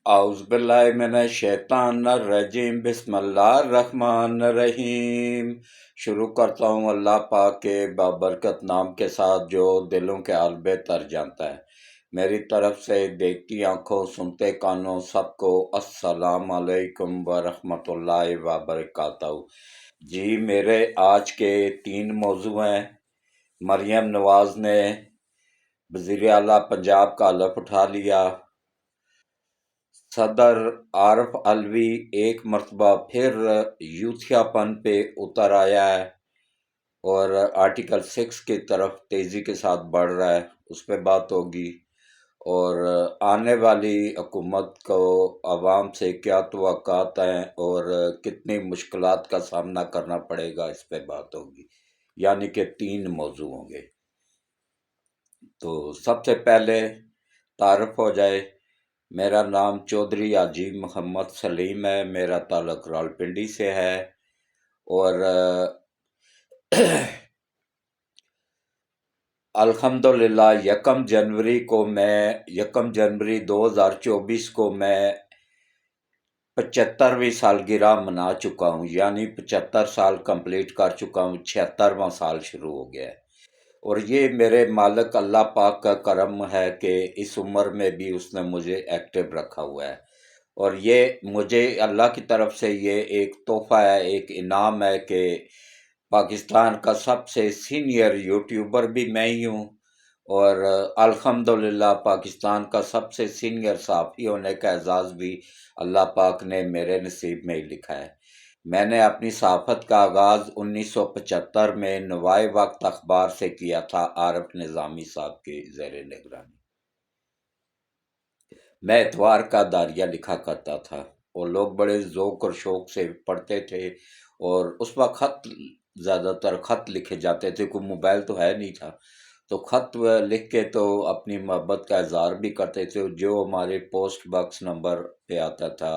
اعوذ باللہ من الشیطان الرجیم، بسم اللہ الرحمن الرحیم۔ شروع کرتا ہوں اللہ پاک کے بابرکت نام کے ساتھ جو دلوں کے عالبے تر جانتا ہے۔ میری طرف سے دیکھتی آنکھوں سنتے کانوں سب کو السلام علیکم ورحمۃ اللہ وبرکاتہ۔ جی میرے آج کے 3 موضوع ہیں۔ مریم نواز نے وزیر اعلیٰ پنجاب کا حلف اٹھا لیا، صدر عارف علوی ایک مرتبہ پھر یوتھیا پن پہ اتر آیا ہے اور آرٹیکل 6 کی طرف تیزی کے ساتھ بڑھ رہا ہے، اس پہ بات ہوگی۔ اور آنے والی حکومت کو عوام سے کیا توقعات ہیں اور کتنی مشکلات کا سامنا کرنا پڑے گا، اس پہ بات ہوگی۔ یعنی کہ 3 موضوع ہوں گے۔ تو سب سے پہلے تعارف ہو جائے، میرا نام چودھری حاجی محمد سلیم ہے، میرا تعلق راولپنڈی سے ہے، اور الحمدللہ 1 جنوری 2024 کو میں 75ویں سالگرہ منا چکا ہوں، یعنی 75 سال کمپلیٹ کر چکا ہوں، 76واں سال شروع ہو گیا ہے۔ اور یہ میرے مالک اللہ پاک کا کرم ہے کہ اس عمر میں بھی اس نے مجھے ایکٹیو رکھا ہوا ہے، اور یہ مجھے اللہ کی طرف سے یہ ایک تحفہ ہے، ایک انعام ہے کہ پاکستان کا سب سے سینئر یوٹیوبر بھی میں ہی ہوں، اور الحمدللہ پاکستان کا سب سے سینئر صحافی ہونے کا اعزاز بھی اللہ پاک نے میرے نصیب میں ہی لکھا ہے۔ میں نے اپنی صحافت کا آغاز 1975 میں نوائے وقت اخبار سے کیا تھا، عارف نظامی صاحب کے زیر نگرانی۔ میں اتوار کا داریہ لکھا کرتا تھا اور لوگ بڑے ذوق اور شوق سے پڑھتے تھے، اور اس وقت زیادہ تر خط لکھے جاتے تھے، کوئی موبائل تو ہے نہیں تھا، تو خط لکھ کے تو اپنی محبت کا اظہار بھی کرتے تھے، جو ہمارے پوسٹ باکس نمبر پہ آتا تھا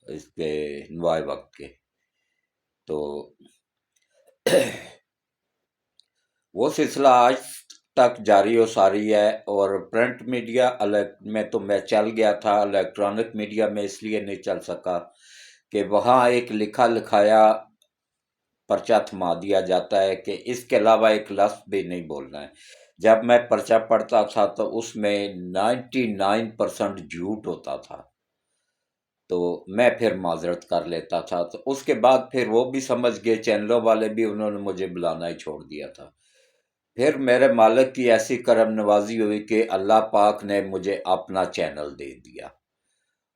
اس کے نوائے وقت کے۔ تو وہ سلسلہ آج تک جاری و ساری ہے، اور پرنٹ میڈیا میں تو میں چل گیا تھا، الیکٹرانک میڈیا میں اس لیے نہیں چل سکا کہ وہاں ایک لکھا لکھایا پرچہ تھما دیا جاتا ہے کہ اس کے علاوہ ایک لفظ بھی نہیں بولنا ہے۔ جب میں پرچہ پڑھتا تھا تو اس میں 99% جھوٹ ہوتا تھا، تو میں پھر معذرت کر لیتا تھا۔ تو اس کے بعد پھر وہ بھی سمجھ گئے، چینلوں والے بھی، انہوں نے مجھے بلانا ہی چھوڑ دیا تھا۔ پھر میرے مالک کی ایسی کرم نوازی ہوئی کہ اللہ پاک نے مجھے اپنا چینل دے دیا۔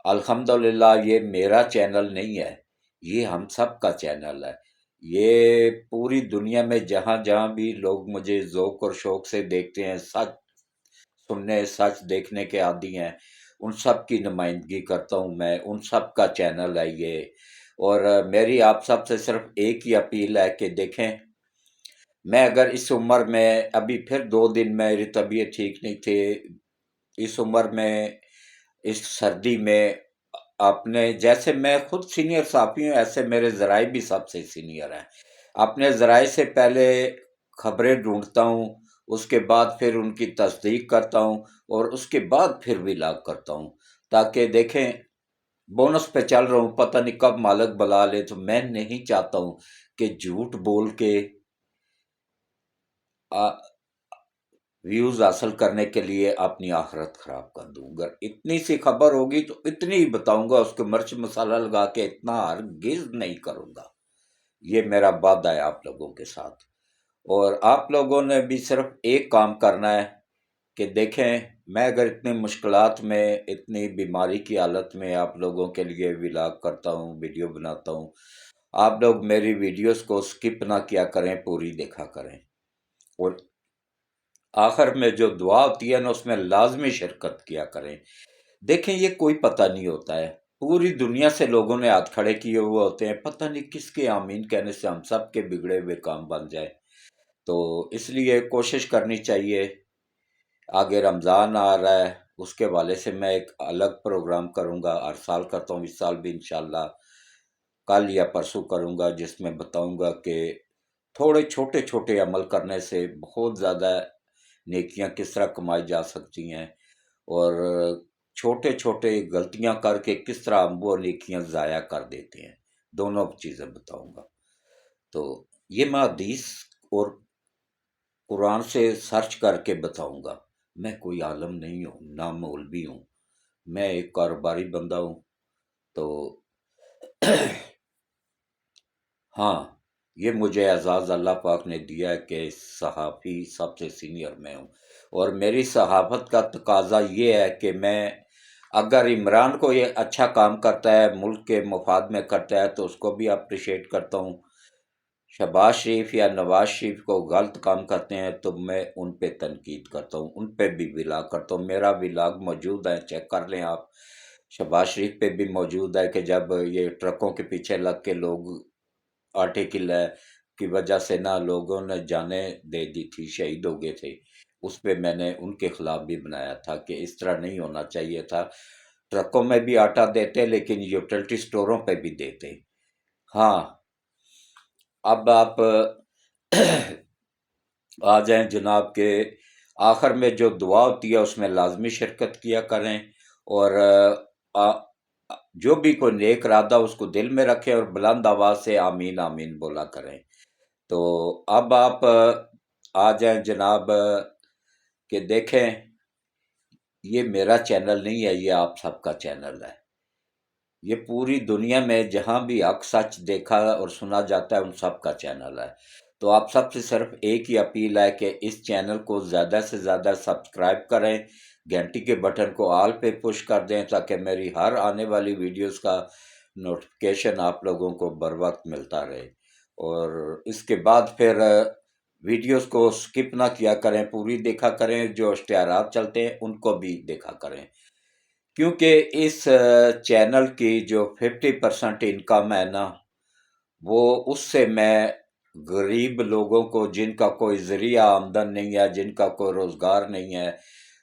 الحمدللہ یہ میرا چینل نہیں ہے، یہ ہم سب کا چینل ہے۔ یہ پوری دنیا میں جہاں جہاں بھی لوگ مجھے ذوق اور شوق سے دیکھتے ہیں، سچ سننے سچ دیکھنے کے عادی ہیں، ان سب کی نمائندگی کرتا ہوں میں، ان سب کا چینل ہے یہ۔ اور میری آپ سب سے صرف ایک ہی اپیل ہے کہ دیکھیں، میں اگر اس عمر میں ابھی پھر 2 دن میری طبیعت ٹھیک نہیں تھی، اس عمر میں اس سردی میں اپنے جیسے میں خود سینئر صحافی ہوں، ایسے میرے ذرائع بھی سب سے سینئر ہیں۔ اپنے ذرائع سے پہلے خبریں ڈھونڈتا ہوں، اس کے بعد پھر ان کی تصدیق کرتا ہوں، اور اس کے بعد پھر ولاگ کرتا ہوں، تاکہ دیکھیں بونس پہ چل رہا ہوں، پتہ نہیں کب مالک بلا لے۔ تو میں نہیں چاہتا ہوں کہ جھوٹ بول کے ویوز حاصل کرنے کے لیے اپنی آخرت خراب کر دوں۔ اگر اتنی سی خبر ہوگی تو اتنی ہی بتاؤں گا، اس کے مرچ مسالہ لگا کے اتنا ہرگز نہیں کروں گا۔ یہ میرا وعدہ ہے آپ لوگوں کے ساتھ۔ اور آپ لوگوں نے بھی صرف ایک کام کرنا ہے کہ دیکھیں، میں اگر اتنی مشکلات میں، اتنی بیماری کی حالت میں آپ لوگوں کے لیے ولاگ کرتا ہوں، ویڈیو بناتا ہوں، آپ لوگ میری ویڈیوز کو سکپ نہ کیا کریں، پوری دیکھا کریں، اور آخر میں جو دعا ہوتی ہے نا اس میں لازمی شرکت کیا کریں۔ دیکھیں یہ کوئی پتہ نہیں ہوتا ہے، پوری دنیا سے لوگوں نے ہاتھ کھڑے کیے ہوئے ہوتے ہیں، پتہ نہیں کس کے آمین کہنے سے ہم سب کے بگڑے ہوئے کام بن جائے۔ تو اس لیے کوشش کرنی چاہیے۔ آگے رمضان آ رہا ہے، اس کے حوالے سے میں ایک الگ پروگرام کروں گا، ہر سال کرتا ہوں، اس سال بھی انشاءاللہ کل یا پرسوں کروں گا، جس میں بتاؤں گا کہ تھوڑے چھوٹے چھوٹے عمل کرنے سے بہت زیادہ نیکیاں کس طرح کمائی جا سکتی ہیں۔ اور چھوٹے چھوٹے غلطیاں کر کے کس طرح ہم وہ نیکیاں ضائع کر دیتے ہیں، دونوں چیزیں بتاؤں گا۔ تو یہ میں حدیث اور قرآن سے سرچ کر کے بتاؤں گا۔ میں کوئی عالم نہیں ہوں، نہ مولوی ہوں، میں ایک کاروباری بندہ ہوں۔ تو ہاں، یہ مجھے اعزاز اللہ پاک نے دیا ہے کہ صحافی سب سے سینئر میں ہوں، اور میری صحافت کا تقاضا یہ ہے کہ میں اگر عمران کو یہ اچھا کام کرتا ہے، ملک کے مفاد میں کرتا ہے، تو اس کو بھی اپریشیٹ کرتا ہوں۔ شہباز شریف یا نواز شریف کو غلط کام کرتے ہیں تو میں ان پہ تنقید کرتا ہوں، ان پہ بھی ولاگ کرتا ہوں۔ میرا ولاگ موجود ہے، چیک کر لیں آپ۔ شہباز شریف پہ بھی موجود ہے کہ جب یہ ٹرکوں کے پیچھے لگ کے لوگ آٹے کی وجہ سے نہ لوگوں نے جانیں دے دی تھی، شہید ہو گئے تھے، اس پہ میں نے ان کے خلاف بھی بنایا تھا کہ اس طرح نہیں ہونا چاہیے تھا۔ ٹرکوں میں بھی آٹا دیتے لیکن یوٹیلٹی سٹوروں پہ بھی دیتے۔ ہاں، اب آپ آ جائیں جناب کے آخر میں جو دعا ہوتی ہے اس میں لازمی شرکت کیا کریں، اور جو بھی کوئی نیک ارادہ اس کو دل میں رکھے اور بلند آواز سے آمین آمین بولا کریں۔ تو اب آپ آ جائیں جناب کہ دیکھیں، یہ میرا چینل نہیں ہے، یہ آپ سب کا چینل ہے۔ یہ پوری دنیا میں جہاں بھی حق سچ دیکھا اور سنا جاتا ہے ان سب کا چینل ہے۔ تو آپ سب سے صرف ایک ہی اپیل ہے کہ اس چینل کو زیادہ سے زیادہ سبسکرائب کریں، گھنٹی کے بٹن کو آل پہ پش کر دیں تاکہ میری ہر آنے والی ویڈیوز کا نوٹیفیکیشن آپ لوگوں کو بر وقت ملتا رہے۔ اور اس کے بعد پھر ویڈیوز کو سکپ نہ کیا کریں، پوری دیکھا کریں، جو اشتہارات چلتے ہیں ان کو بھی دیکھا کریں، کیونکہ اس چینل کی جو 50% انکم ہے نا، وہ اس سے میں غریب لوگوں کو جن کا کوئی ذریعہ آمدن نہیں ہے، جن کا کوئی روزگار نہیں ہے،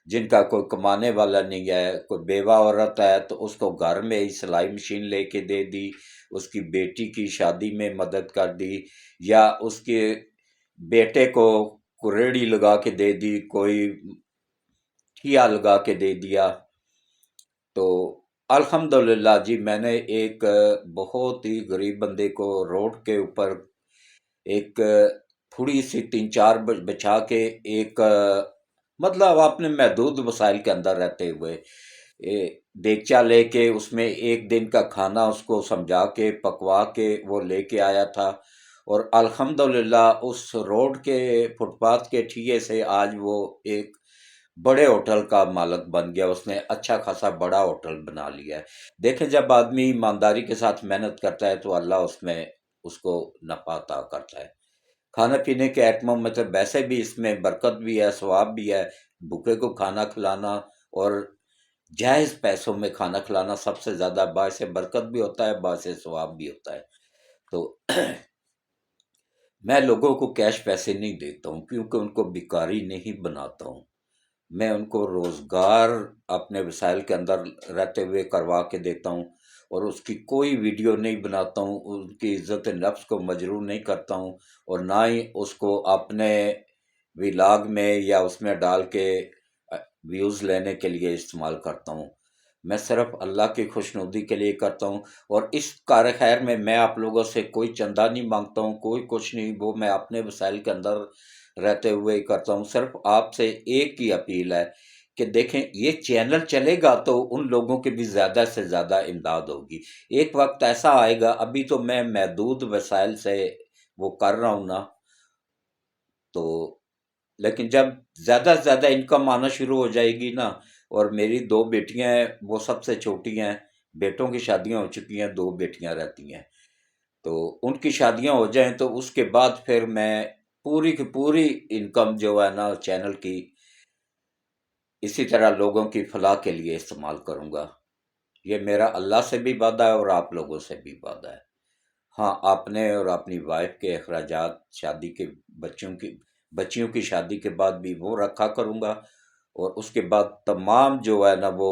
جن کا کوئی کمانے والا نہیں ہے، کوئی بیوہ عورت ہے تو اس کو گھر میں ہی سلائی مشین لے کے دے دی، اس کی بیٹی کی شادی میں مدد کر دی، یا اس کے بیٹے کو ریڑھی لگا کے دے دی، کوئی ٹھیا لگا کے دے دیا۔ تو الحمدللہ جی، میں نے ایک بہت ہی غریب بندے کو روڈ کے اوپر ایک تھوڑی سی 3-4 بچھا کے، ایک مطلب اپنے محدود وسائل کے اندر رہتے ہوئے دیگچا لے کے اس میں ایک دن کا کھانا اس کو سمجھا کے پکوا کے وہ لے کے آیا تھا، اور الحمدللہ اس روڈ کے فٹ پاتھ کے ٹھیے سے آج وہ ایک بڑے ہوٹل کا مالک بن گیا، اس نے اچھا خاصا بڑا ہوٹل بنا لیا ہے۔ دیکھیں، جب آدمی ایمانداری کے ساتھ محنت کرتا ہے تو اللہ اس میں اس کو نفع عطا کرتا ہے۔ کھانے پینے کے آئٹموں میں تو ویسے بھی اس میں برکت بھی ہے، ثواب بھی ہے۔ بھوکے کو کھانا کھلانا اور جائز پیسوں میں کھانا کھلانا سب سے زیادہ باعث برکت بھی ہوتا ہے، باعث ثواب بھی ہوتا ہے۔ تو میں لوگوں کو کیش پیسے نہیں دیتا ہوں کیونکہ ان کو بیکاری نہیں بناتا ہوں، میں ان کو روزگار اپنے وسائل کے اندر رہتے ہوئے کروا کے دیتا ہوں، اور اس کی کوئی ویڈیو نہیں بناتا ہوں، ان کی عزت نفس کو مجروح نہیں کرتا ہوں، اور نہ ہی اس کو اپنے ولاگ میں یا اس میں ڈال کے ویوز لینے کے لیے استعمال کرتا ہوں۔ میں صرف اللہ کی خوشنودی کے لیے کرتا ہوں، اور اس کار خیر میں میں آپ لوگوں سے کوئی چندہ نہیں مانگتا ہوں، کوئی کچھ نہیں، وہ میں اپنے وسائل کے اندر رہتے ہوئے ہی کرتا ہوں۔ صرف آپ سے ایک ہی اپیل ہے کہ دیکھیں، یہ چینل چلے گا تو ان لوگوں کی بھی زیادہ سے زیادہ امداد ہوگی۔ ایک وقت ایسا آئے گا، ابھی تو میں محدود وسائل سے وہ کر رہا ہوں نا، تو لیکن جب زیادہ سے زیادہ انکم آنا شروع ہو جائے گی نا، اور میری 2 بیٹیاں ہیں، وہ سب سے چھوٹی ہیں، بیٹوں کی شادیاں ہو چکی ہیں، 2 بیٹیاں رہتی ہیں، تو ان کی شادیاں ہو جائیں تو اس کے بعد پھر میں پوری کی پوری انکم جو ہے نا چینل کی اسی طرح لوگوں کی فلاح کے لیے استعمال کروں گا۔ یہ میرا اللہ سے بھی وعدہ ہے اور آپ لوگوں سے بھی وعدہ ہے۔ ہاں، اپنے اور اپنی وائف کے اخراجات، شادی کے بچیوں کی شادی کے بعد بھی وہ رکھا کروں گا، اور اس کے بعد تمام جو ہے نا وہ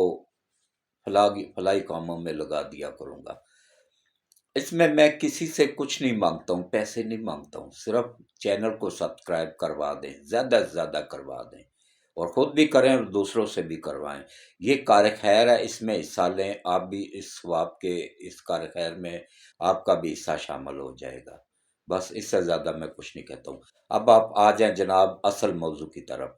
فلاحی کاموں میں لگا دیا کروں گا۔ اس میں کسی سے کچھ نہیں مانگتا ہوں، پیسے نہیں مانگتا ہوں، صرف چینل کو سبسکرائب کروا دیں، زیادہ سے زیادہ کروا دیں، اور خود بھی کریں اور دوسروں سے بھی کروائیں۔ یہ کار خیر ہے، اس میں حصہ لیں، آپ بھی اس ثواب کے، اس کار خیر میں آپ کا بھی حصہ شامل ہو جائے گا۔ بس اس سے زیادہ میں کچھ نہیں کہتا ہوں۔ اب آپ آ جائیں جناب اصل موضوع کی طرف۔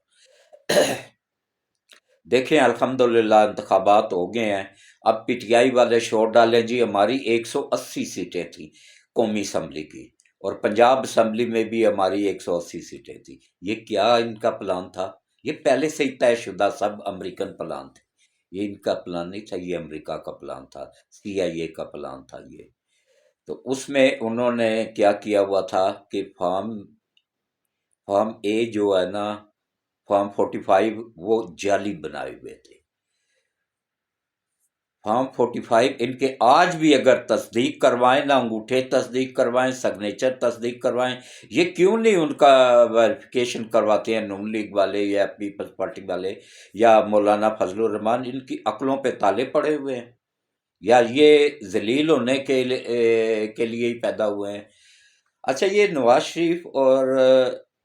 دیکھیں الحمدللہ انتخابات ہو گئے ہیں، اب پی ٹی آئی والے شور ڈالیں جی ہماری 180 سیٹیں تھیں قومی اسمبلی کی، اور پنجاب اسمبلی میں بھی ہماری 180 سیٹیں تھیں۔ یہ کیا ان کا پلان تھا؟ یہ پہلے سے ہی طے شدہ سب امریکن پلان تھے، یہ ان کا پلان نہیں تھا، یہ امریکہ کا پلان تھا، سی آئی اے کا پلان تھا یہ۔ تو اس میں انہوں نے کیا کیا ہوا تھا کہ فارم اے جو ہے نا، فارم 45 وہ جعلی بنائے ہوئے تھے۔ فارم 45 ان کے آج بھی اگر تصدیق کروائیں نا، انگوٹھے تصدیق کروائیں، سگنیچر تصدیق کروائیں، یہ کیوں نہیں ان کا ویریفیکیشن کرواتے ہیں نون لیگ والے یا پیپلز پارٹی والے یا مولانا فضل الرحمان؟ ان کی عقلوں پہ تالے پڑے ہوئے ہیں یا یہ ذلیل ہونے کے لیے ہی پیدا ہوئے ہیں؟ اچھا، یہ نواز شریف اور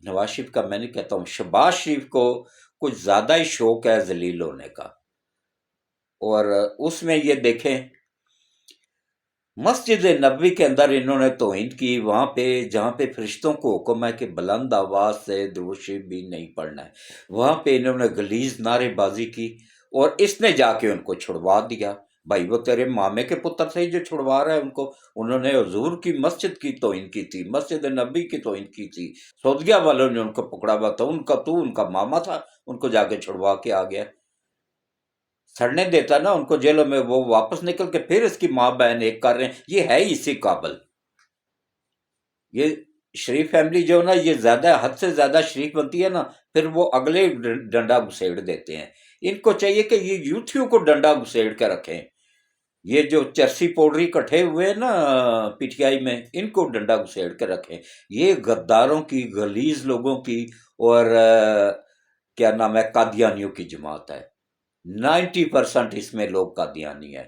نواز شریف کا میں نہیں کہتا ہوں، شہباز شریف کو کچھ زیادہ ہی شوق ہے ذلیل ہونے کا، اور اس میں یہ دیکھیں مسجد نبوی کے اندر انہوں نے توہین کی، وہاں پہ جہاں پہ فرشتوں کو حکم ہے کہ بلند آواز سے درود شریف بھی نہیں پڑھنا ہے، وہاں پہ انہوں نے غلیظ نعرے بازی کی، اور اس نے جا کے ان کو چھڑوا دیا۔ بھائی وہ تیرے مامے کے پتر سے ہی جو چھڑوا رہا ہے ان کو، انہوں نے حضور کی مسجد کی توہین کی تھی، مسجد نبی کی توہین کی تھی، سعودیہ والوں نے ان کو پکڑا ہوا تھا، ان کا ماما تھا، ان کو جا کے چھڑوا کے آ گیا۔ سڑنے دیتا نا ان کو جیلوں میں، وہ واپس نکل کے پھر اس کی ماں بہن ایک کر رہے ہیں، یہ ہے ہی اسی قابل۔ یہ شریف فیملی جو نا، یہ زیادہ حد سے زیادہ شریف بنتی ہے نا، پھر وہ اگلے ڈنڈا گھسیڑ دیتے ہیں۔ ان کو چاہیے کہ یہ یوتھیوں کو ڈنڈا گھسیڑ کے رکھیں، یہ جو چرسی پوڈری کٹھے ہوئے ہیں نا پی ٹی آئی میں، ان کو ڈنڈا گھسیڑ کے رکھیں۔ یہ غداروں کی، غلیظ لوگوں کی، اور کیا نام ہے، قادیانیوں کی جماعت ہے۔ 90% اس میں لوگ قادیانی ہیں،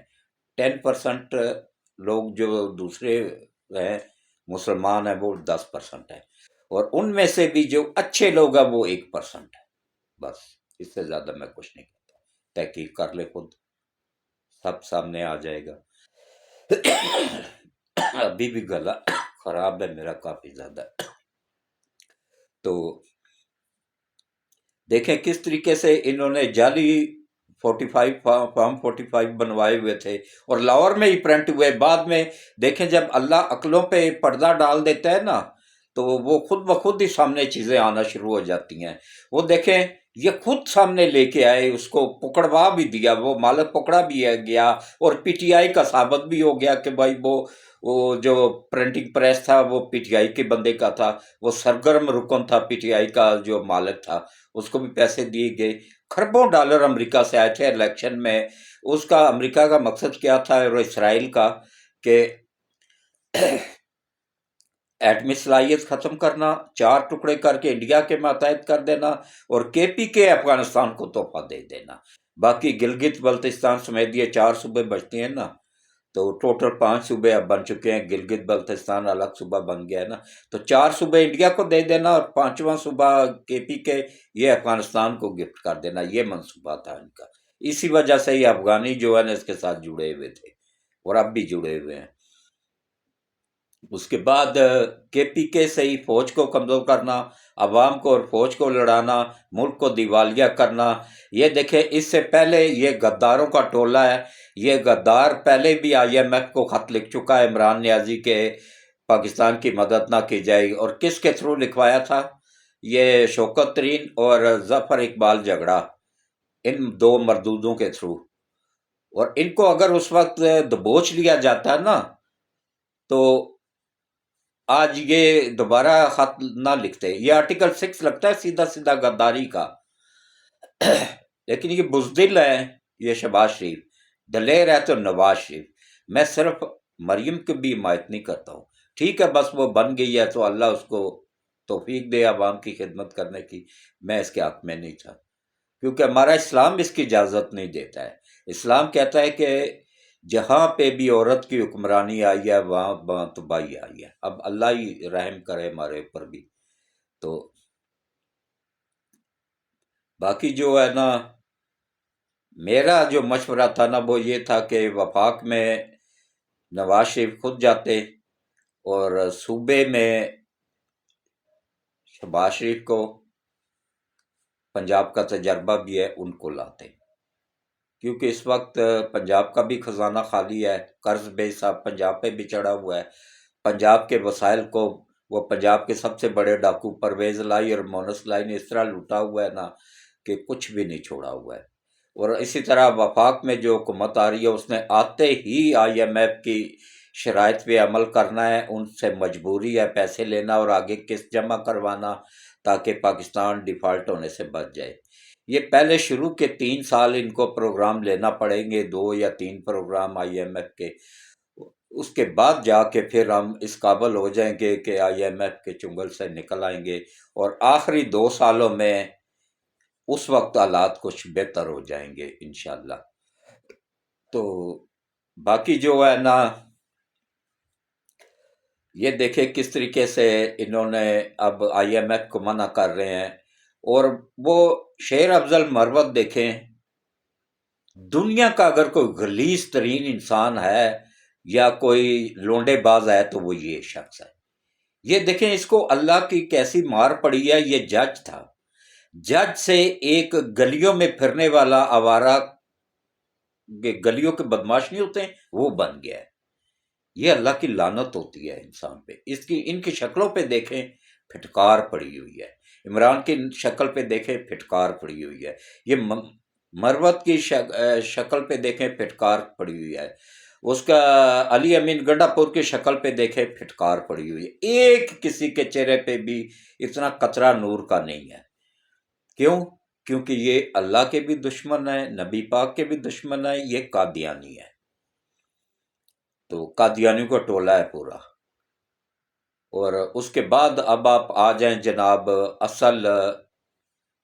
10% لوگ جو دوسرے ہیں مسلمان ہیں، وہ 10% ہے، اور ان میں سے بھی جو اچھے لوگ ہیں وہ 1% ہے۔ بس اس سے زیادہ میں کچھ نہیں کہتا، تحقیق کر لے خود، سب سامنے آ جائے گا۔ ابھی بھی گلا خراب ہے میرا کافی زیادہ۔ تو دیکھیں کس طریقے سے انہوں نے جعلی 45 فارم 45 بنوائے ہوئے تھے، اور لاہور میں ہی پرنٹ ہوئے۔ بعد میں دیکھیں جب اللہ عقلوں پہ پردہ ڈال دیتا ہے نا، تو وہ خود بخود ہی سامنے چیزیں آنا شروع ہو جاتی ہیں۔ وہ دیکھیں یہ خود سامنے لے کے آئے، اس کو پکڑوا بھی دیا، وہ مالک پکڑا بھی ہے گیا، اور پی ٹی آئی کا ثابت بھی ہو گیا کہ بھائی وہ جو پرنٹنگ پریس تھا وہ پی ٹی آئی کے بندے کا تھا، وہ سرگرم رکن تھا پی ٹی آئی کا جو مالک تھا، اس کو بھی پیسے دیے گئے۔ کھربوں ڈالر امریکہ سے آئے تھے الیکشن میں۔ اس کا امریکہ کا مقصد کیا تھا اور اسرائیل کا، کہ ایٹمی صلاحیت ختم کرنا، 4 ٹکڑے کر کے انڈیا کے ماتحت کر دینا، اور کے پی کے افغانستان کو تحفہ دے دینا۔ باقی گلگت بلتستان سمیت یہ 4 صوبے بچتے ہیں نا، تو ٹوٹل 5 صوبے اب بن چکے ہیں، گلگت بلتستان الگ صوبہ بن گیا ہے نا، تو 4 صوبے انڈیا کو دے دینا، اور 5واں صوبہ کے پی کے یہ افغانستان کو گفٹ کر دینا، یہ منصوبہ تھا ان کا۔ اسی وجہ سے یہ افغانی جو ہے نا اس کے ساتھ جڑے ہوئے تھے، اور اب بھی جڑے ہوئے ہیں۔ اس کے بعد کے پی کے سے ہی فوج کو کمزور کرنا، عوام کو اور فوج کو لڑانا، ملک کو دیوالیہ کرنا۔ یہ دیکھیں اس سے پہلے یہ غداروں کا ٹولہ ہے، یہ غدار پہلے بھی آئی ایم ایف کو خط لکھ چکا ہے عمران نیازی کے پاکستان کی مدد نہ کی جائے گی، اور کس کے تھرو لکھوایا تھا؟ یہ شوکت ترین اور ظفر اقبال جھگڑا، ان 2 مردودوں کے تھرو۔ اور ان کو اگر اس وقت دبوچ لیا جاتا نا، تو آج یہ دوبارہ خط نہ لکھتے۔ یہ آرٹیکل 6 لگتا ہے سیدھا سیدھا غداری کا، لیکن یہ بزدل ہے یہ شہباز شریف، دلیر ہے تو نواز شریف۔ میں صرف مریم کی بھی حمایت نہیں کرتا ہوں، ٹھیک ہے بس وہ بن گئی ہے تو اللہ اس کو توفیق دے عوام کی خدمت کرنے کی، میں اس کے حق میں نہیں تھا، کیونکہ ہمارا اسلام اس کی اجازت نہیں دیتا ہے۔ اسلام کہتا ہے کہ جہاں پہ بھی عورت کی حکمرانی آئی ہے وہاں تباہی آئی ہے۔ اب اللہ ہی رحم کرے ہمارے اوپر بھی۔ تو باقی جو ہے نا، میرا جو مشورہ تھا نا وہ یہ تھا کہ وفاق میں نواز شریف خود جاتے، اور صوبے میں شہباز شریف کو، پنجاب کا تجربہ بھی ہے، ان کو لاتے، کیونکہ اس وقت پنجاب کا بھی خزانہ خالی ہے، قرض بے حساب پنجاب پہ بھی چڑھا ہوا ہے، پنجاب کے وسائل کو وہ پنجاب کے سب سے بڑے ڈاکو پرویز لائی اور مونس لائی نے اس طرح لوٹا ہوا ہے نا کہ کچھ بھی نہیں چھوڑا ہوا ہے۔ اور اسی طرح وفاق میں جو حکومت آ رہی ہے اس نے آتے ہی آئی ایم ایف کی شرائط پہ عمل کرنا ہے، ان سے مجبوری ہے پیسے لینا اور آگے قسط جمع کروانا، تاکہ پاکستان ڈیفالٹ ہونے سے بچ جائے۔ یہ پہلے شروع کے 3 سال ان کو پروگرام لینا پڑیں گے، 2 یا 3 پروگرام آئی ایم ایف کے، اس کے بعد جا کے پھر ہم اس قابل ہو جائیں گے کہ آئی ایم ایف کے چنگل سے نکل آئیں گے، اور آخری 2 سالوں میں اس وقت حالات کچھ بہتر ہو جائیں گے انشاءاللہ۔ تو باقی جو ہے نا، یہ دیکھیں کس طریقے سے انہوں نے اب آئی ایم ایف کو منع کر رہے ہیں، اور وہ شیر افضل مروت دیکھیں، دنیا کا اگر کوئی غلیظ ترین انسان ہے یا کوئی لونڈے باز ہے تو وہ یہ شخص ہے۔ یہ دیکھیں اس کو اللہ کی کیسی مار پڑی ہے، یہ جج تھا، جج سے ایک گلیوں میں پھرنے والا آوارہ، گلیوں کے بدماش نہیں ہوتے ہیں، وہ بن گیا ہے۔ یہ اللہ کی لعنت ہوتی ہے انسان پہ، ان کی شکلوں پہ دیکھیں پھٹکار پڑی ہوئی ہے، عمران کی شکل پہ دیکھیں پھٹکار پڑی ہوئی ہے، یہ مروت کی شکل پہ دیکھیں پھٹکار پڑی ہوئی ہے، اس کا علی امین گنڈا پور کی شکل پہ دیکھیں پھٹکار پڑی ہوئی ہے، ایک کسی کے چہرے پہ بھی اتنا قطرہ نور کا نہیں ہے۔ کیوں؟ کیونکہ یہ اللہ کے بھی دشمن ہیں، نبی پاک کے بھی دشمن ہیں، یہ قادیانی ہے، تو قادیانیوں کا ٹولہ ہے پورا۔ اور اس کے بعد اب آپ آ جائیں جناب اصل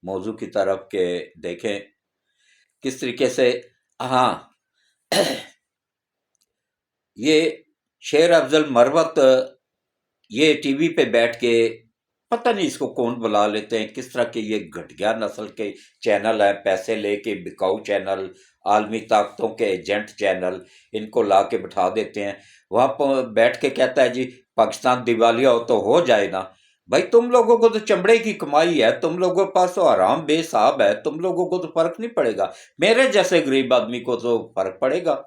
موضوع کی طرف، کہ دیکھیں کس طریقے سے، ہاں یہ شیر افضل مروت یہ ٹی وی پہ بیٹھ کے پتہ نہیں اس کو کون بلا لیتے ہیں، کس طرح کے یہ گھٹیا نسل کے چینل ہیں، پیسے لے کے بکاؤ چینل، عالمی طاقتوں کے ایجنٹ چینل، ان کو لا کے بٹھا دیتے ہیں، وہاں پر بیٹھ کے کہتا ہے جی پاکستان دیوالیہ ہو تو ہو جائے نا۔ بھائی تم لوگوں کو تو چمڑے کی کمائی ہے، تم لوگوں کے پاس تو آرام بے حساب ہے، تم لوگوں کو تو فرق نہیں پڑے گا، میرے جیسے غریب آدمی کو تو فرق پڑے گا،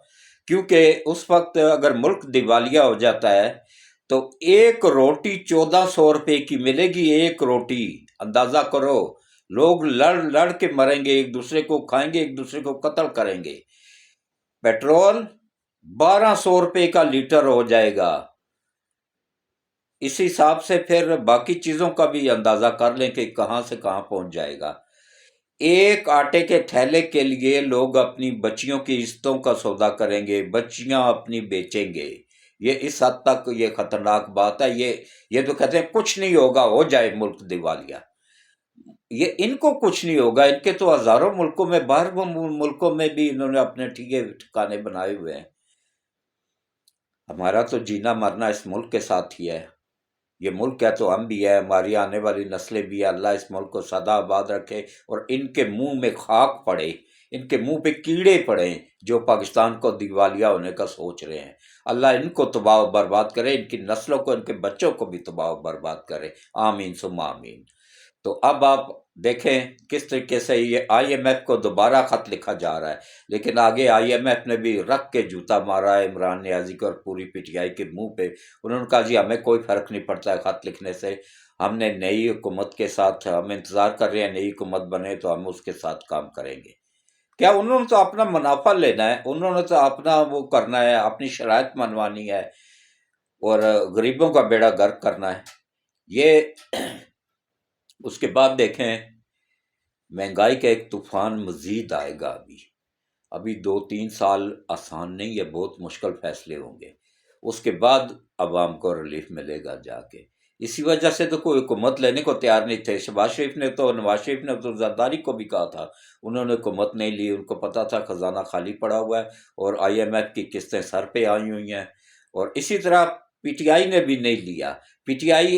کیونکہ اس وقت اگر ملک دیوالیہ ہو جاتا ہے تو ایک روٹی 1400 روپے کی ملے گی، ایک روٹی، اندازہ کرو، لوگ لڑ لڑ کے مریں گے، ایک دوسرے کو کھائیں گے، ایک دوسرے کو قتل کریں گے، پیٹرول 1200 روپے کا لیٹر ہو جائے گا، اس حساب سے پھر باقی چیزوں کا بھی اندازہ کر لیں کہ کہاں سے کہاں پہنچ جائے گا۔ ایک آٹے کے تھیلے کے لیے لوگ اپنی بچیوں کی عزتوں کا سودا کریں گے، بچیاں اپنی بیچیں گے، یہ اس حد تک یہ خطرناک بات ہے۔ یہ تو کہتے ہیں کچھ نہیں ہوگا، ہو جائے ملک دیوالیہ، یہ ان کو کچھ نہیں ہوگا، ان کے تو ہزاروں ملکوں میں، باہر ملکوں میں بھی انہوں نے اپنے ٹھکانے بنائے ہوئے ہیں۔ ہمارا تو جینا مرنا اس ملک کے ساتھ ہی ہے، یہ ملک ہے تو ہم بھی ہے، ہماری آنے والی نسلیں بھی ہے، اللہ اس ملک کو سدا آباد رکھے، اور ان کے منہ میں خاک پڑے، ان کے منہ پہ کیڑے پڑیں جو پاکستان کو دیوالیہ ہونے کا سوچ رہے ہیں، اللہ ان کو تباہ و برباد کرے، ان کی نسلوں کو، ان کے بچوں کو بھی تباہ و برباد کرے، آمین ثم آمین۔ تو اب آپ دیکھیں کس طریقے سے یہ آئی ایم ایف کو دوبارہ خط لکھا جا رہا ہے، لیکن آگے آئی ایم ایف نے بھی رکھ کے جوتا مارا ہے عمران نیازی کو اور پوری پی ٹی آئی کے منہ پہ، انہوں نے کہا جی ہمیں کوئی فرق نہیں پڑتا ہے خط لکھنے سے، ہم نے نئی حکومت کے ساتھ، ہم انتظار کر رہے ہیں نئی حکومت بنے تو ہم اس کے ساتھ کام کریں گے۔ کیا انہوں نے تو اپنا منافع لینا ہے، انہوں نے تو اپنا وہ کرنا ہے، اپنی شرائط منوانی ہے، اور غریبوں کا بیڑا غرق کرنا ہے۔ یہ اس کے بعد دیکھیں مہنگائی کا ایک طوفان مزید آئے گا، ابھی 2-3 سال آسان نہیں ہے، بہت مشکل فیصلے ہوں گے، اس کے بعد عوام کو ریلیف ملے گا جا کے۔ اسی وجہ سے تو کوئی حکومت لینے کو تیار نہیں تھے، شہباز شریف نے تو، نواز شریف نے تو زرداری کو بھی کہا تھا، انہوں نے حکومت نہیں لی، ان کو پتا تھا خزانہ خالی پڑا ہوا ہے اور آئی ایم ایف کی قسطیں سر پہ آئی ہوئی ہیں، اور اسی طرح پی ٹی آئی نے بھی نہیں لیا۔ P T I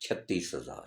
36,000।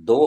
2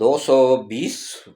220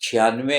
96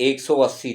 180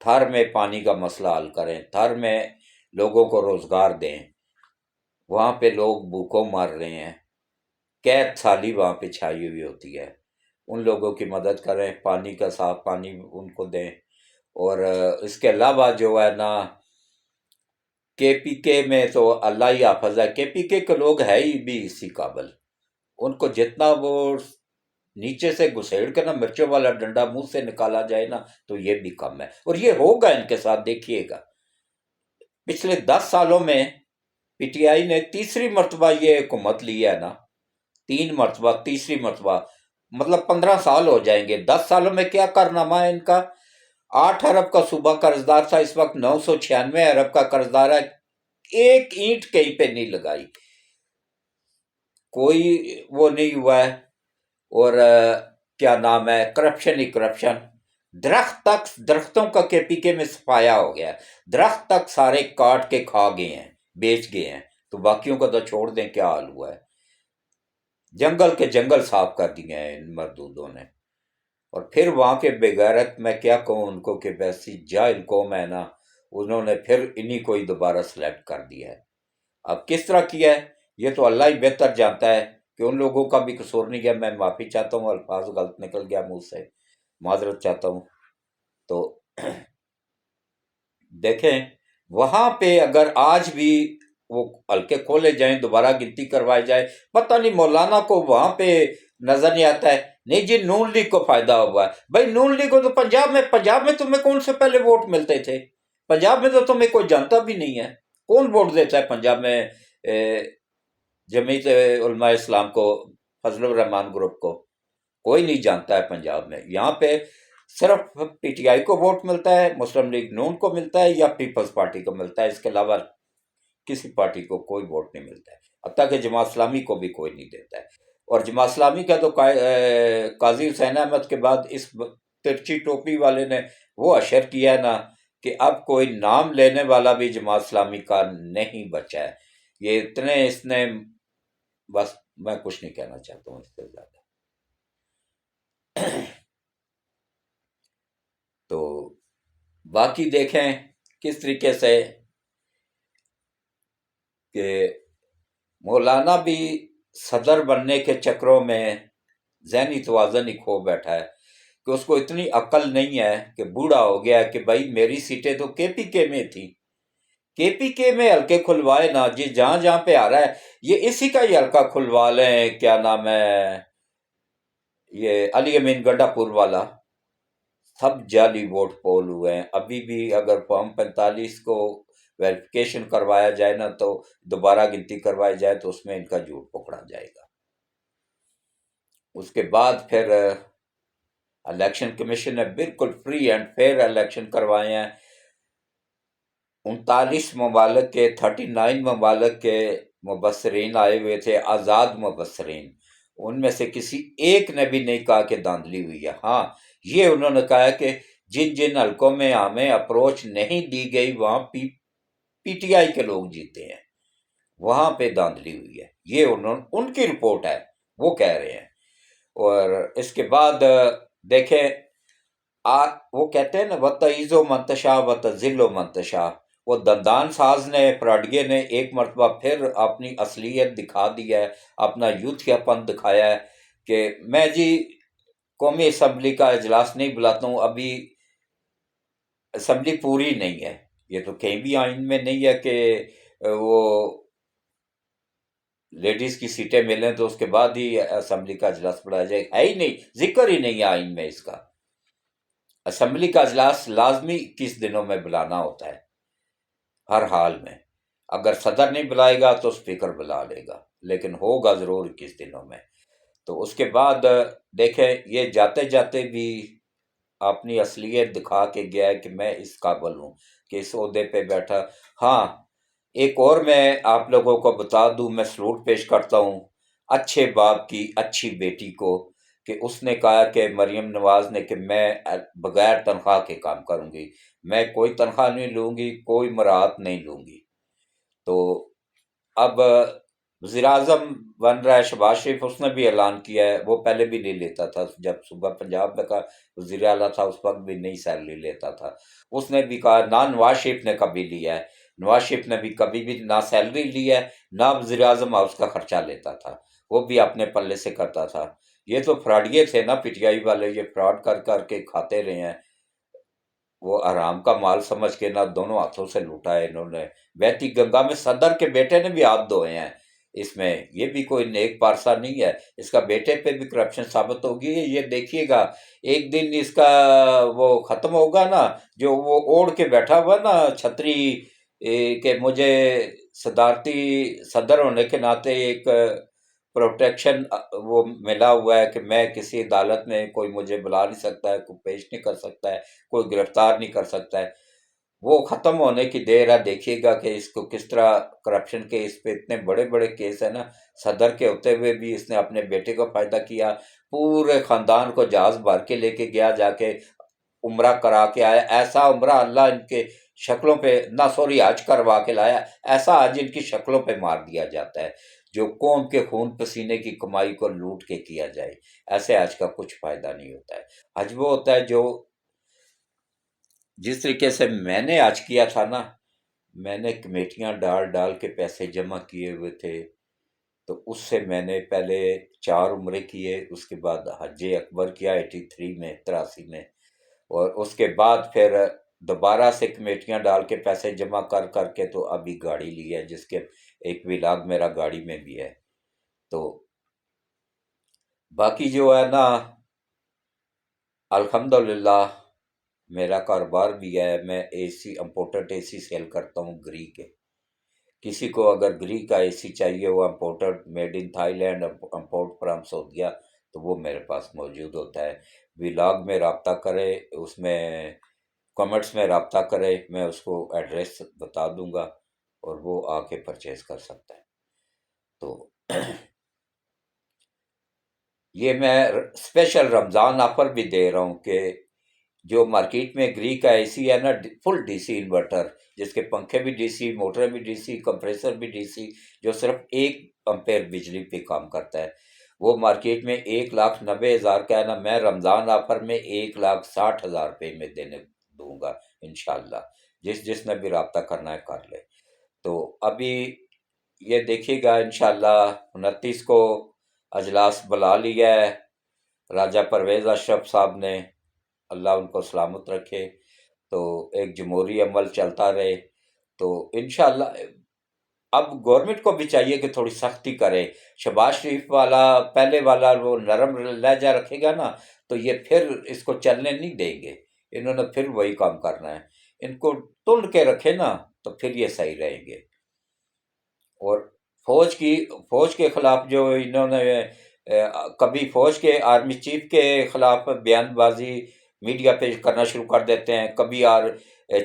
تھر میں پانی کا مسئلہ حل کریں، تھر میں لوگوں کو روزگار دیں، وہاں پہ لوگ بھوکوں مر رہے ہیں، قید سالی وہاں پہ چھائی ہوئی ہوتی ہے، ان لوگوں کی مدد کریں، پانی کا صاف پانی ان کو دیں۔ اور اس کے علاوہ جو ہے نا، کے پی کے میں تو اللہ ہی حافظ ہے، کے پی کے لوگ ہے ہی بھی اسی قابل، ان کو جتنا وہ نیچے سے گھسیڑ کے نا مرچوں والا ڈنڈا منہ سے نکالا جائے نا تو یہ بھی کم ہے، اور یہ ہوگا ان کے ساتھ، دیکھیے گا۔ پچھلے 10 سالوں میں پی ٹی آئی نے تیسری مرتبہ یہ حکومت لی ہے نا، 3 مرتبہ، تیسری مرتبہ، مطلب 15 سال ہو جائیں گے۔ 10 سالوں میں کیا کارنامہ ہے ان کا؟ 8 ارب کا صوبہ قرض دار تھا، اس وقت 996 ارب کا قرض دار ہے، ایک اینٹ کہیں پہ نہیں لگائی، کوئی وہ نہیں ہوا ہے۔ اور کیا نام ہے، کرپشن ہی کرپشن، درختوں کا کے پی کے میں صفایا ہو گیا ہے، درخت تک سارے کاٹ کے کھا گئے ہیں، بیچ گئے ہیں، تو باقیوں کا تو چھوڑ دیں کیا حال ہوا ہے۔ جنگل کے جنگل صاف کر دیے ہیں ان مردودوں نے، اور پھر وہاں کے بغیرت، میں کیا کہوں ان کو، کہ ویسی جاہل قوم ہے نا، انہوں نے پھر انہی کو ہی دوبارہ سلیکٹ کر دیا ہے۔ اب کس طرح کیا ہے یہ تو اللہ ہی بہتر جانتا ہے، کہ ان لوگوں کا بھی قصور نہیں ہے۔ میں معافی چاہتا ہوں، الفاظ غلط نکل گیا منہ سے، معذرت چاہتا ہوں۔ تو دیکھیں وہاں پہ اگر آج بھی وہ ہلکے کھولے جائیں، دوبارہ گنتی کروائی جائے، پتہ نہیں مولانا کو وہاں پہ نظر نہیں آتا ہے، نہیں جی نون لیگ کو فائدہ ہوا ہے۔ بھائی نون لیگ کو تو پنجاب میں تمہیں کون سے پہلے ووٹ ملتے تھے؟ پنجاب میں تو تمہیں کوئی جانتا بھی نہیں ہے، کون ووٹ دیتا ہے پنجاب میں جمعیت علماء اسلام کو، فضل الرحمان گروپ کو؟ کوئی نہیں جانتا ہے پنجاب میں۔ یہاں پہ صرف پی ٹی آئی کو ووٹ ملتا ہے، مسلم لیگ نون کو ملتا ہے، یا پیپلز پارٹی کو ملتا ہے، اس کے علاوہ کسی پارٹی کو کوئی ووٹ نہیں ملتا ہے، حتیٰ کہ جماعت اسلامی کو بھی کوئی نہیں دیتا ہے۔ اور جماعت اسلامی کا تو قاضی حسین احمد کے بعد اس ترچی ٹوپی والے نے وہ اشر کیا ہے نا، کہ اب کوئی نام لینے والا بھی جماعت اسلامی کا نہیں بچا ہے۔ یہ اتنے اس نے، بس میں کچھ نہیں کہنا چاہتا ہوں اس سے زیادہ۔ تو باقی دیکھیں کس طریقے سے کہ مولانا بھی صدر بننے کے چکروں میں ذہنی توازن ہی کھو بیٹھا ہے، کہ اس کو اتنی عقل نہیں ہے، کہ بوڑھا ہو گیا ہے کہ بھائی میری سیٹیں تو کے پی کے میں تھی، کے پی کے میں حلقے کھلوائے نا جی، جہاں جہاں پہ آ رہا ہے یہ اسی کا ہی حلقہ کھلوا لیں، کیا نام ہے یہ علی امین گڈا پور والا، سب جعلی ووٹ پول ہوئے ہیں۔ ابھی بھی اگر فارم 45 کو ویریفیکیشن کروایا جائے نا، تو دوبارہ گنتی کروائی جائے تو اس میں ان کا جھوٹ پکڑا جائے گا۔ اس کے بعد پھر الیکشن کمیشن نے بالکل فری اینڈ فیئر الیکشن کروائے ہیں۔ 39 ممالک کے 39 ممالک کے مبصرین آئے ہوئے تھے، آزاد مبصرین، ان میں سے کسی ایک نے بھی نہیں کہا کہ دھاندلی ہوئی ہے۔ ہاں یہ انہوں نے کہا کہ جن جن حلقوں میں ہمیں اپروچ نہیں دی گئی وہاں پی ٹی آئی کے لوگ جیتے ہیں، وہاں پہ دھاندلی ہوئی ہے، یہ ان کی رپورٹ ہے، وہ کہہ رہے ہیں۔ اور اس کے بعد دیکھیں وہ کہتے ہیں نا وَتَعِزُّ مَن تَشَاءُ وَتُذِلُّ مَن تَشَاءُ، وہ دندان ساز نے، پراڈگے نے ایک مرتبہ پھر اپنی اصلیت دکھا دی ہے، اپنا یوتھیا پن دکھایا ہے، کہ میں جی قومی اسمبلی کا اجلاس نہیں بلاتا ہوں، ابھی اسمبلی پوری نہیں ہے۔ یہ تو کہیں بھی آئین میں نہیں ہے کہ وہ لیڈیز کی سیٹیں ملیں تو اس کے بعد ہی اسمبلی کا اجلاس بلایا جائے، ہے ہی نہیں، ذکر ہی نہیں ہے آئین میں اس کا۔ اسمبلی کا اجلاس لازمی 21 دنوں میں بلانا ہوتا ہے، ہر حال میں، اگر صدر نہیں بلائے گا تو اسپیکر بلا لے گا، لیکن ہوگا ضرور 21 دنوں میں۔ تو اس کے بعد دیکھیں یہ جاتے جاتے بھی اپنی اصلیت دکھا کے گیا ہے کہ میں اس قابل ہوں کہ اس عہدے پہ بیٹھا۔ ہاں ایک اور میں آپ لوگوں کو بتا دوں، میں سلوٹ پیش کرتا ہوں اچھے باپ کی اچھی بیٹی کو، کہ اس نے کہا کہ مریم نواز نے، کہ میں بغیر تنخواہ کے کام کروں گی، میں کوئی تنخواہ نہیں لوں گی، کوئی مراعات نہیں لوں گی۔ تو اب وزیر اعظم بن رہا ہے شہباز شریف، اس نے بھی اعلان کیا ہے، وہ پہلے بھی نہیں لیتا تھا، جب صوبہ پنجاب میں کا وزیر اعلیٰ تھا اس وقت بھی نہیں سیلری لیتا تھا، اس نے بھی کہا، نہ نواز شریف نے کبھی لیا ہے، نواز شریف نے بھی کبھی بھی نہ سیلری لی ہے، نہ وزیر اعظم ہاؤس کا خرچہ لیتا تھا، وہ بھی اپنے پلے سے کرتا تھا۔ یہ تو فراڈیے تھے نا پی ٹی آئی والے، یہ فراڈ کر کر کے کھاتے رہے ہیں، وہ آرام کا مال سمجھ کے نہ دونوں ہاتھوں سے لوٹا ہے انہوں نے۔ بہتی گنگا میں صدر کے بیٹے نے بھی ہاتھ دھوئے ہیں اس میں، یہ بھی کوئی نیک پارسا نہیں ہے، اس کا بیٹے پہ بھی کرپشن ثابت ہوگی، یہ دیکھیے گا ایک دن اس کا وہ ختم ہوگا نا، جو وہ اوڑھ کے بیٹھا ہوا نا چھتری، کہ مجھے صدارتی صدر ہونے کے ناطے ایک پروٹیکشن وہ ملا ہوا ہے کہ میں کسی عدالت میں کوئی مجھے بلا نہیں سکتا ہے، کوئی پیش نہیں کر سکتا ہے، کوئی گرفتار نہیں کر سکتا ہے، وہ ختم ہونے کی دیر ہے۔ دیکھیے گا کہ اس کو کس طرح کرپشن کے اس پہ اتنے بڑے بڑے کیس ہیں نا، صدر کے ہوتے ہوئے بھی اس نے اپنے بیٹے کو فائدہ کیا، پورے خاندان کو جہاز بھر کے لے کے گیا، جا کے عمرہ کرا کے آیا، ایسا عمرہ اللہ ان کے شکلوں پہ نہ، سوری حج کروا کے لایا، ایسا حج ان کی شکلوں پہ مار دیا جاتا ہے، جو قوم کے خون پسینے کی کمائی کو لوٹ کے کیا جائے، ایسے حج کا کچھ فائدہ نہیں ہوتا ہے۔ حج وہ ہوتا ہے جو جس طریقے سے میں نے آج کیا تھا نا، میں نے کمیٹیاں ڈال ڈال کے پیسے جمع کیے ہوئے تھے، تو اس سے میں نے پہلے 4 عمرے کیے، اس کے بعد حج اکبر کیا 83 میں، 83 میں، اور اس کے بعد پھر دوبارہ سے کمیٹیاں ڈال کے پیسے جمع کر کر کے تو ابھی گاڑی لی ہے، جس کے ایک ولاگ میرا گاڑی میں بھی ہے۔ تو باقی جو ہے نا، الحمدللہ میرا کاروبار بھی ہے، میں اے سی امپورٹڈ اے سی سیل کرتا ہوں گری کے، کسی کو اگر گری کا اے سی چاہیے، وہ imported made in Thailand import from سعودیہ، تو وہ میرے پاس موجود ہوتا ہے۔ ولاگ میں رابطہ کرے، اس میں کمنٹس میں رابطہ کرے، میں اس کو ایڈریس بتا دوں گا اور وہ آ کے پرچیز کر سکتا ہے۔ تو یہ میں اسپیشل رمضان آفر بھی دے رہا ہوں کہ جو مارکیٹ میں گری کا اے سی ہے نا، فل ڈی سی انورٹر، جس کے پنکھے بھی ڈی سی، موٹر بھی ڈی سی، کمپریسر بھی ڈی سی، جو صرف 1 امپیر بجلی پہ کام کرتا ہے، وہ مارکیٹ میں 1,90,000 کا ہے نا، میں رمضان آفر میں 1,60,000 روپے میں دینے دوں گا انشاءاللہ، جس نے بھی رابطہ کرنا ہے کر لے۔ تو ابھی یہ دیکھیے گا انشاءاللہ 29 کو اجلاس بلا لیا ہے راجہ پرویز اشرف صاحب نے، اللہ ان کو سلامت رکھے، تو ایک جمہوری عمل چلتا رہے، تو انشاءاللہ اب گورنمنٹ کو بھی چاہیے کہ تھوڑی سختی کرے، شہباز شریف والا پہلے والا وہ نرم لہجہ رکھے گا نا، تو یہ پھر اس کو چلنے نہیں دیں گے، انہوں نے پھر وہی کام کرنا ہے، ان کو تلڈ کے رکھے نا تو پھر یہ صحیح رہیں گے۔ اور فوج کے خلاف جو انہوں نے کبھی فوج کے آرمی چیف کے خلاف بیان بازی میڈیا پہ کرنا شروع کر دیتے ہیں، کبھی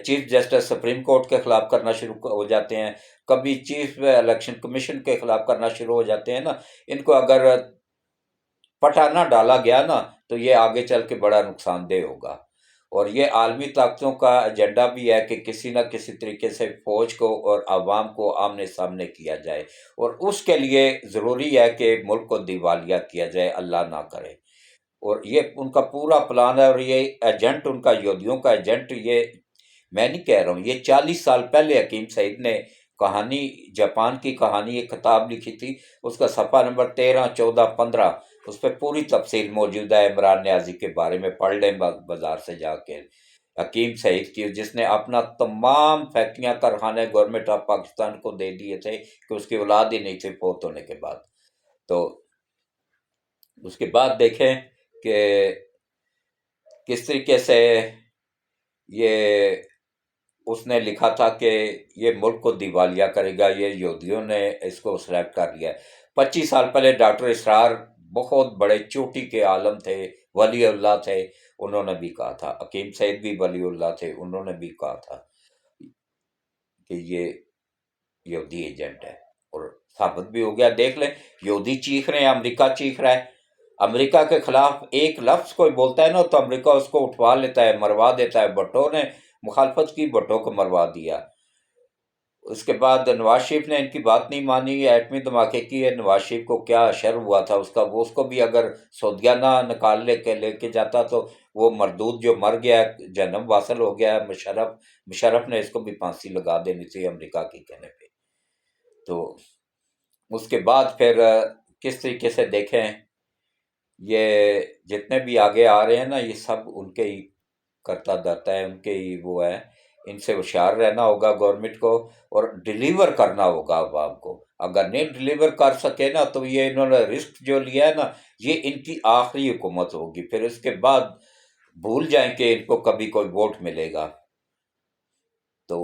چیف جسٹس سپریم کورٹ کے خلاف کرنا شروع ہو جاتے ہیں، کبھی چیف الیکشن کمیشن کے خلاف کرنا شروع ہو جاتے ہیں نا، ان کو اگر پٹا نہ ڈالا گیا نا تو یہ آگے چل کے بڑا نقصان دہ ہوگا۔ اور یہ عالمی طاقتوں کا ایجنڈا بھی ہے کہ کسی نہ کسی طریقے سے فوج کو اور عوام کو آمنے سامنے کیا جائے، اور اس کے لیے ضروری ہے کہ ملک کو دیوالیہ کیا جائے، اللہ نہ کرے، اور یہ ان کا پورا پلان ہے، اور یہ ایجنٹ ان کا یہودیوں کا ایجنٹ، یہ میں نہیں کہہ رہا ہوں، یہ 40 سال پہلے حکیم سعید نے کہانی، جاپان کی کہانی ایک کتاب لکھی تھی، اس کا صفحہ نمبر 13، 14، 15، اس پہ پوری تفصیل موجود ہے عمران نیازی کے بارے میں، پڑھ لیں بازار سے جا کے، حکیم سعید کی، جس نے اپنا تمام فیکٹریاں کارخانے گورنمنٹ آف پاکستان کو دے دیے تھے کہ اس کی اولاد ہی نہیں تھی فوت ہونے کے بعد۔ تو اس کے بعد دیکھیں کہ کس طریقے سے یہ اس نے لکھا تھا کہ یہ ملک کو دیوالیہ کرے گا، یہ یہودیوں نے اس کو سلیکٹ کر لیا ہے۔ 25 سال پہلے ڈاکٹر اسرار بہت بڑے چوٹی کے عالم تھے، ولی اللہ تھے، انہوں نے بھی کہا تھا، حکیم سعید بھی ولی اللہ تھے، انہوں نے بھی کہا تھا کہ یہ یہودی ایجنٹ ہے، اور ثابت بھی ہو گیا۔ دیکھ لیں، یہودی چیخ رہے ہیں، امریکہ چیخ رہا ہے، امریکہ کے خلاف ایک لفظ کوئی بولتا ہے نا تو امریکہ اس کو اٹھوا لیتا ہے، مروا دیتا ہے۔ بھٹو نے مخالفت کی، بھٹو کو مروا دیا، اس کے بعد نواز شریف نے ان کی بات نہیں مانی، ایٹمی دھماکے کی ہے، نواز شریف کو کیا شر ہوا تھا اس کا، وہ اس کو بھی اگر سعودیہ نہ نکال لے کے جاتا تو وہ مردود جو مر گیا ہے، جنم واصل ہو گیا ہے، مشرف نے اس کو بھی پھانسی لگا دینی تھی امریکہ کے کہنے پہ۔ تو اس کے بعد پھر کس طریقے سے دیکھیں، یہ جتنے بھی آگے آ رہے ہیں نا، یہ سب ان کے ہی کرتا دھرتا ہے، ان کے ہی وہ ہے۔ ان سے ہوشیار رہنا ہوگا گورنمنٹ کو، اور ڈیلیور کرنا ہوگا عوام کو۔ اگر نہیں ڈیلیور کر سکے نا تو یہ انہوں نے رسک جو لیا ہے نا، یہ ان کی آخری حکومت ہوگی، پھر اس کے بعد بھول جائیں کہ ان کو کبھی کوئی ووٹ ملے گا۔ تو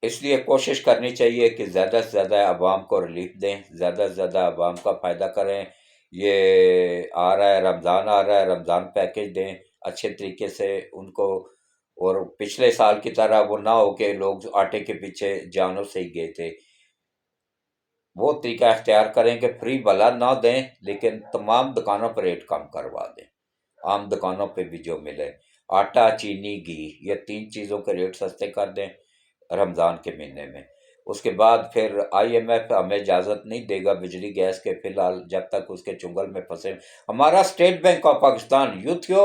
اس لیے کوشش کرنی چاہیے کہ زیادہ سے زیادہ عوام کو ریلیف دیں، زیادہ سے زیادہ عوام کا فائدہ کریں۔ یہ آ رہا ہے رمضان، آ رہا ہے، رمضان پیکج دیں اچھے طریقے سے ان کو، اور پچھلے سال کی طرح وہ نہ ہو کہ لوگ آٹے کے پیچھے جانوں سے ہی گئے تھے۔ وہ طریقہ اختیار کریں کہ فری بھلا نہ دیں، لیکن تمام دکانوں پر ریٹ کم کروا دیں، عام دکانوں پہ بھی جو ملے، آٹا، چینی، گھی، یہ 3 چیزوں کے ریٹ سستے کر دیں رمضان کے مہینے میں۔ اس کے بعد پھر آئی ایم ایف ہمیں اجازت نہیں دے گا بجلی گیس کے، فی الحال جب تک اس کے چنگل میں پھنسے۔ ہمارا اسٹیٹ بینک آف پاکستان، یوتھیو،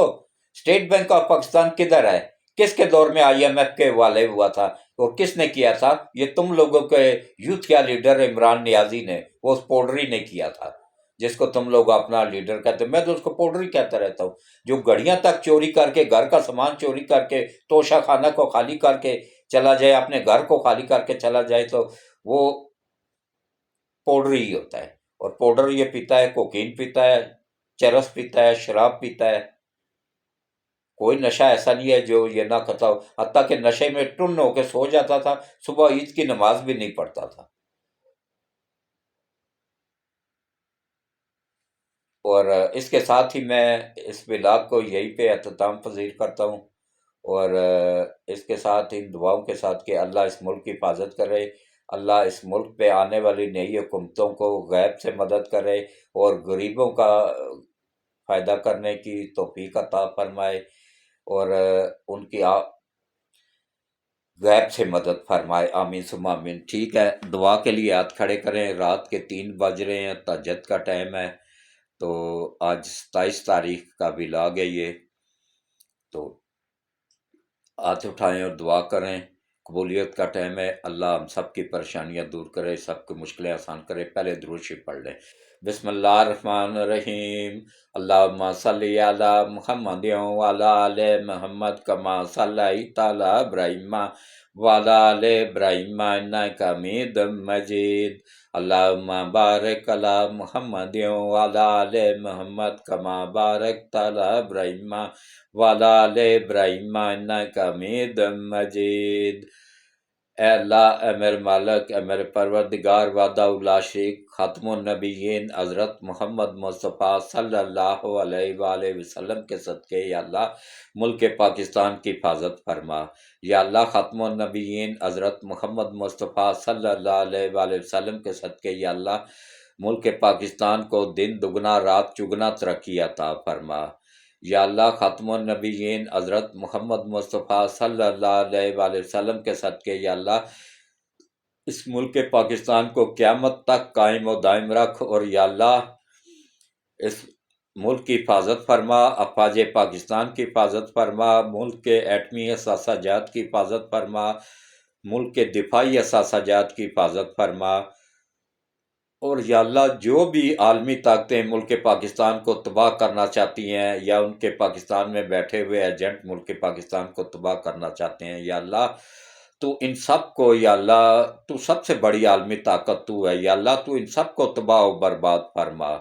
اسٹیٹ بینک آف پاکستان کدھر ہے؟ کس کے دور میں آئی ایم ایف کے حوالے ہوا تھا اور کس نے کیا تھا؟ یہ تم لوگوں کے یوتھ کا لیڈر عمران نیازی نے، وہ اس پوڈری نے کیا تھا، جس کو تم لوگ اپنا لیڈر کہتے ہیں۔ میں تو اس کو پوڈری کہتا رہتا ہوں، جو گھڑیاں تک چوری کر کے، گھر کا سامان چوری کر کے، توشہ خانہ کو خالی کر کے چلا جائے، اپنے گھر کو خالی کر کے چلا جائے، تو وہ پوڈری ہی ہوتا ہے۔ اور پوڈر یہ پیتا ہے، کوکین پیتا ہے، چرس پیتا ہے، شراب پیتا ہے، کوئی نشہ ایسا نہیں ہے جو یہ نہ کھاتا ہو۔ حتیٰ کہ نشے میں ٹن ہو کے سو جاتا تھا، صبح عید کی نماز بھی نہیں پڑھتا تھا۔ اور اس کے ساتھ ہی میں اس ولاگ کو یہیں پہ اختتام پذیر کرتا ہوں، اور اس کے ساتھ ان دعاؤں کے ساتھ کہ اللہ اس ملک کی حفاظت کرے، اللہ اس ملک پہ آنے والی نئی حکومتوں کو غیب سے مدد کرے، اور غریبوں کا فائدہ کرنے کی توفیق عطا فرمائے، اور ان کی غیب سے مدد فرمائے، آمین ثم آمین۔ ٹھیک ہے، دعا کے لیے ہاتھ کھڑے کریں، رات کے 3 بج رہے ہیں، تہجد کا ٹائم ہے۔ تو آج 27 تاریخ کا ولاگ ہے یہ، تو ہاتھ اٹھائیں اور دعا کریں، قبولیت کا ٹائم ہے۔ اللہ ہم سب کی پریشانیاں دور کرے، سب کی مشکلیں آسان کرے۔ پہلے درود شریف پڑھ لیں۔ بسم اللہ الرحمن الرحیم، اللہم صلی علی محمد وعلی آل محمد کما صلیت علی ابراہیم وعلی آل ابراہیم انک حمید مجید، اللہم بارک علی محمد وعلی آل محمد کما بارکت علی ابراہیم وعلی آل ابراہیم انک حمید مجید۔ اے اللہ، اے میرے مالک، اے میرے پروردگار، وحدہ لا شریک، خاتم النبیین حضرت محمد مصطفیٰ صلی اللہ علیہ وآلہ وسلم کے صدقے یا اللہ ملک پاکستان کی حفاظت فرما۔ یا اللہ، خاتم النبیین حضرت محمد مصطفیٰ صلی اللہ علیہ وآلہ وسلم کے صدقے یا اللہ ملک پاکستان کو دن دگنا رات چگنا ترقی عطا فرما۔ یا اللہ، خاتم النبیین حضرت محمد مصطفیٰ صلی اللہ علیہ وآلہ وسلم کے صدقے یا اللہ اس ملک پاکستان کو قیامت تک قائم و دائم رکھ، اور یا اللہ اس ملک کی حفاظت فرما، افواج پاکستان کی حفاظت فرما، ملک کے ایٹمی اثاثہ جات کی حفاظت فرما، ملک کے دفاعی اثاثہ جات کی حفاظت فرما، اور یا اللہ جو بھی عالمی طاقتیں ملک پاکستان کو تباہ کرنا چاہتی ہیں، یا ان کے پاکستان میں بیٹھے ہوئے ایجنٹ ملک پاکستان کو تباہ کرنا چاہتے ہیں، یا اللہ تو ان سب کو، یا اللہ تو سب سے بڑی عالمی طاقت تو ہے، یا اللہ تو ان سب کو تباہ و برباد فرما۔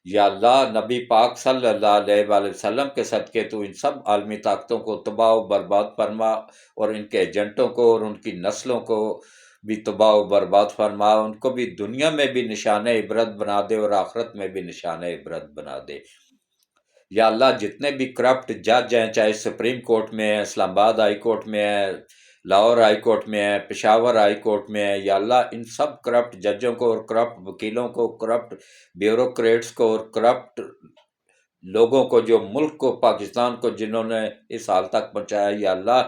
یا اللہ، نبی پاک صلی اللہ علیہ وآلہ وسلم کے صدقے تو ان سب عالمی طاقتوں کو تباہ و برباد فرما، اور ان کے ایجنٹوں کو اور ان کی نسلوں کو بھی تباہ و برباد فرما، ان کو بھی دنیا میں بھی نشان عبرت بنا دے اور آخرت میں بھی نشان عبرت بنا دے۔ یا اللہ، جتنے بھی کرپٹ جج ہیں، چاہے سپریم کورٹ میں ہیں، اسلام آباد ہائی کورٹ میں ہیں، لاہور ہائی کورٹ میں ہیں، پشاور ہائی کورٹ میں ہیں، یا اللہ ان سب کرپٹ ججوں کو اور کرپٹ وکیلوں کو، کرپٹ بیوروکریٹس کو اور کرپٹ لوگوں کو جو ملک کو، پاکستان کو، جنہوں نے اس حال تک پہنچایا، یا اللہ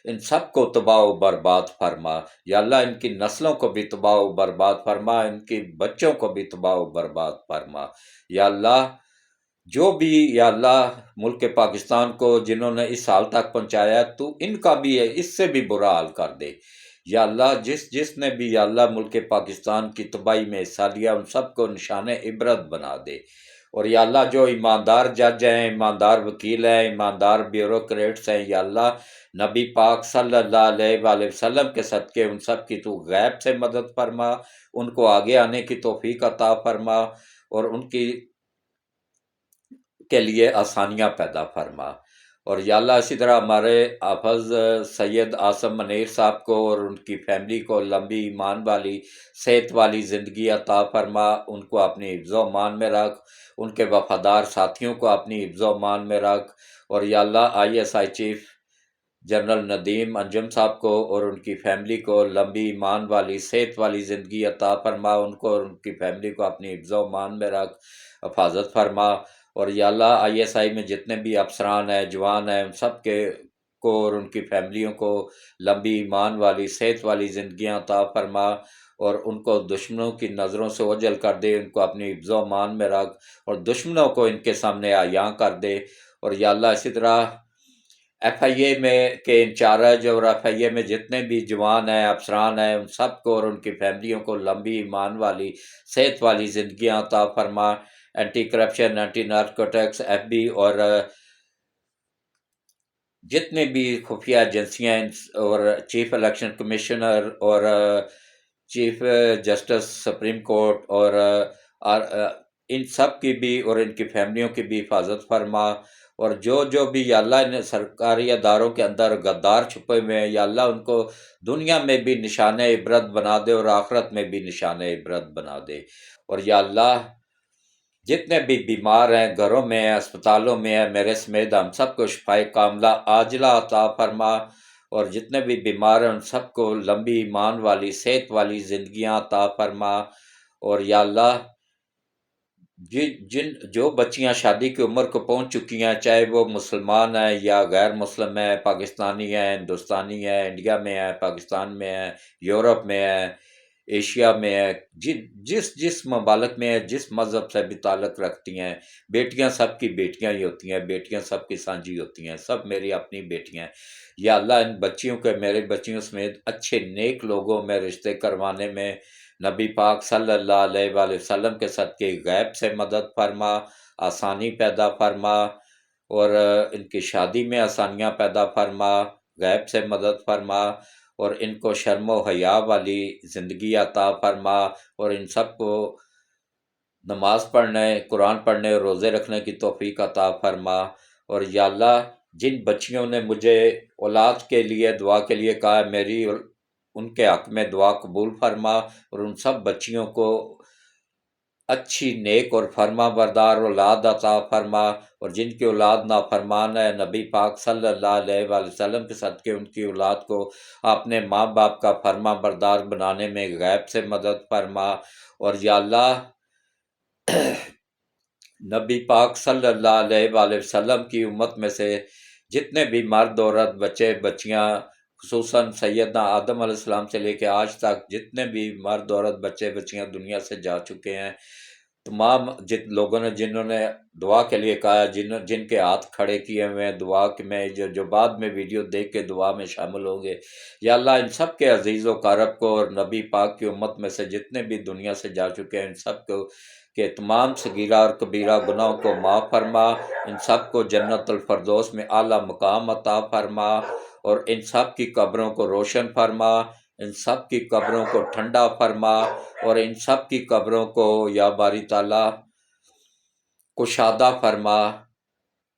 ان سب کو تباہ و برباد فرما، یا اللہ ان کی نسلوں کو بھی تباہ و برباد فرما، ان کی بچوں کو بھی تباہ و برباد فرما، یا اللہ جو بھی، یا اللہ ملک پاکستان کو جنہوں نے اس حال تک پہنچایا تو ان کا بھی ہے اس سے بھی برا حال کر دے، یا اللہ جس نے بھی، یا اللہ ملک پاکستان کی تباہی میں حصہ لیا ان سب کو نشان عبرت بنا دے، اور یا اللہ جو ایماندار جج ہیں، ایماندار وکیل ہیں، ایماندار بیوروکریٹس ہیں، یا اللہ نبی پاک صلی اللہ علیہ وآلہ وسلم کے صدقے ان سب کی تو غیب سے مدد فرما، ان کو آگے آنے کی توفیق عطا فرما، اور ان کی کے لیے آسانیاں پیدا فرما، اور یا اللہ اسی طرح ہمارے حافظ سید عاصم منیر صاحب کو اور ان کی فیملی کو لمبی ایمان والی صحت والی زندگی عطا فرما، ان کو اپنی حفظ و امان میں رکھ، ان کے وفادار ساتھیوں کو اپنی حفظ و امان میں رکھ، اور یا اللہ ISI چیف جنرل ندیم انجم صاحب کو اور ان کی فیملی کو لمبی ایمان والی صحت والی زندگی عطا فرما، ان کو اور ان کی فیملی کو اپنی حفظ و امان میں رکھ، حفاظت فرما، اور یا اللہ ISI میں جتنے بھی افسران ہیں، جوان ہیں، ان سب کے کو اور ان کی فیملیوں کو لمبی ایمان والی صحت والی زندگیاں عطا فرما، اور ان کو دشمنوں کی نظروں سے اوجھل کر دے، ان کو اپنی حفظ و امان میں رکھ، اور دشمنوں کو ان کے سامنے عیاں کر دے، اور یا اللہ اسی طرح FIA میں کے انچارج اور FIA میں جتنے بھی جوان ہیں، افسران ہیں، ان سب کو اور ان کی فیملیوں کو لمبی ایمان والی صحت والی زندگیاں عطا فرما، anti corruption, anti narcotics, FB اور جتنے بھی خفیہ ایجنسیاں اور چیف الیکشن کمشنر اور چیف جسٹس سپریم کورٹ اور ان سب کی بھی اور ان کی فیملیوں کی بھی حفاظت فرما، اور جو بھی یا اللہ ان سرکاری اداروں کے اندر غدار چھپے ہوئے ہیں، یا اللہ ان کو دنیا میں بھی نشان عبرت بنا دے اور آخرت میں بھی نشان عبرت بنا دے، اور یا اللہ جتنے بھی بیمار ہیں، گھروں میں ہیں، اسپتالوں میں ہیں، میرے سمیت ہم سب کو شفائے کاملہ عاجلہ عطا فرما، اور جتنے بھی بیمار ہیں ان سب کو لمبی ایمان والی صحت والی زندگیاں عطا فرما، اور یا اللہ جو بچیاں شادی کی عمر کو پہنچ چکی ہیں، چاہے وہ مسلمان ہیں یا غیر مسلم ہیں، پاکستانی ہیں، ہندوستانی ہیں، انڈیا میں ہیں، پاکستان میں ہیں، یورپ میں ہیں، ایشیا میں ہے، جس ممالک میں ہے، جس مذہب سے بھی تعلق رکھتی ہیں، بیٹیاں سب کی بیٹیاں ہی ہوتی ہیں، بیٹیاں سب کی سانجھی ہوتی ہیں، سب میری اپنی بیٹیاں ہیں، یا اللہ ان بچیوں کے، میرے بچیوں سمیت اچھے نیک لوگوں میں رشتے کروانے میں نبی پاک صلی اللہ علیہ وآلہ وسلم کے صدقے غیب سے مدد فرما، آسانی پیدا فرما، اور ان کی شادی میں آسانیاں پیدا فرما، غیب سے مدد فرما، اور ان کو شرم و حیا والی زندگی عطا فرما، اور ان سب کو نماز پڑھنے، قرآن پڑھنے اور روزے رکھنے کی توفیق عطا فرما، اور یا اللہ جن بچیوں نے مجھے اولاد کے لیے دعا کے لیے کہا ہے، میری ان کے حق میں دعا قبول فرما، اور ان سب بچیوں کو اچھی نیک اور فرما بردار اولاد عطا فرما، اور جن کی اولاد نافرمان ہے، نبی پاک صلی اللہ علیہ وآلہ وسلم کے صدقے ان کی اولاد کو اپنے ماں باپ کا فرما بردار بنانے میں غیب سے مدد فرما، اور یا اللہ نبی پاک صلی اللہ علیہ وآلہ وسلم کی امت میں سے جتنے بھی مرد عورت بچے بچیاں، خصوصاً سیدنا آدم علیہ السلام سے لے کے آج تک جتنے بھی مرد عورت بچے بچیاں دنیا سے جا چکے ہیں، تمام جن لوگوں نے جنہوں نے دعا کے لیے کہا، جن کے ہاتھ کھڑے کیے ہوئے ہیں دعا میں، جو بعد میں ویڈیو دیکھ کے دعا میں شامل ہوں گے، یا اللہ ان سب کے عزیز و قارب کو اور نبی پاک کی امت میں سے جتنے بھی دنیا سے جا چکے ہیں ان سب کو کہ تمام صغیرہ اور کبیرہ گناہوں کو معاف فرما، ان سب کو جنت الفردوس میں اعلیٰ مقام عطا فرما، اور ان سب کی قبروں کو روشن فرما، ان سب کی قبروں کو ٹھنڈا فرما، اور ان سب کی قبروں کو یا باری تعالیٰ کشادہ فرما،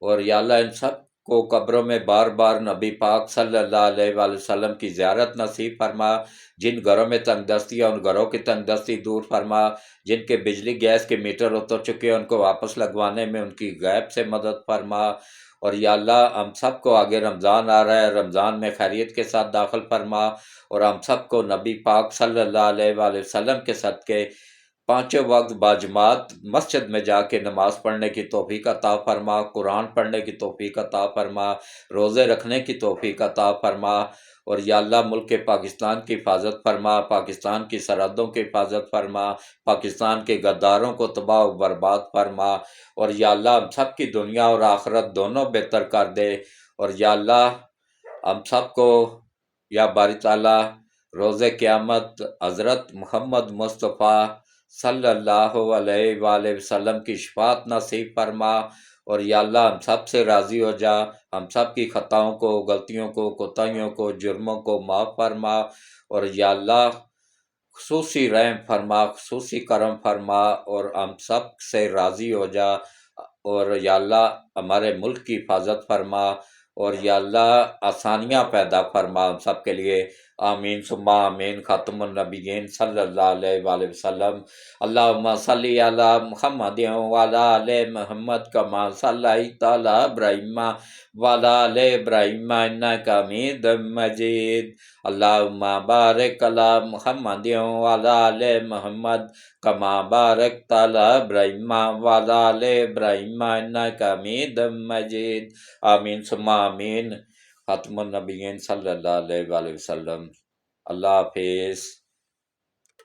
اور یا اللہ ان سب کو قبروں میں بار بار نبی پاک صلی اللہ علیہ وآلہ وسلم کی زیارت نصیب فرما، جن گھروں میں تنگ دستی ہے ان گھروں کی تنگ دستی دور فرما، جن کے بجلی گیس کے میٹر اتر چکے ہیں ان کو واپس لگوانے میں ان کی غیب سے مدد فرما، اور یا اللہ ہم سب کو آگے رمضان آ رہا ہے، رمضان میں خیریت کے ساتھ داخل فرما، اور ہم سب کو نبی پاک صلی اللہ علیہ وآلہ وسلم کے صدقے پانچوں وقت باجماعت مسجد میں جا کے نماز پڑھنے کی توفیق عطا فرما، قرآن پڑھنے کی توفیق عطا فرما، روزے رکھنے کی توفیق عطا فرما، اور یا اللہ ملک پاکستان کی حفاظت فرما، پاکستان کی سرحدوں کی حفاظت فرما، پاکستان کے غداروں کو تباہ و برباد فرما، اور یا اللہ ہم سب کی دنیا اور آخرت دونوں بہتر کر دے، اور یا اللہ ہم سب کو یا باری تعالیٰ روز قیامت حضرت محمد مصطفیٰ صلی اللہ علیہ وآلہ وسلم کی شفاعت نصیب فرما، اور یا اللہ ہم سب سے راضی ہو جا، ہم سب کی خطاؤں کو، غلطیوں کو، کوتاہیوں کو، جرموں کو معاف فرما، اور یا اللہ خصوصی رحم فرما، خصوصی کرم فرما، اور ہم سب سے راضی ہو جا، اور یا اللہ ہمارے ملک کی حفاظت فرما، اور یا اللہ آسانیاں پیدا فرما ہم سب کے لیے، آمین ثم آمین۔ خاتم النبیین صلی اللہ علیہ وآلہ وسلم۔ اللہم صلی علی محمد وعلی آل محمد کما صلیت علی ابراہیم وعلی آل ابراہیم انک حمید مجید۔ اللہم بارک علی محمد وعلی آل محمد کما بارکت علی ابراہیم وعلی آل ابراہیم انک حمید مجید، آمین ثم آمین۔ خاتم النبیین صلی اللہ علیہ وآلہ وسلم۔ اللہ حافظ۔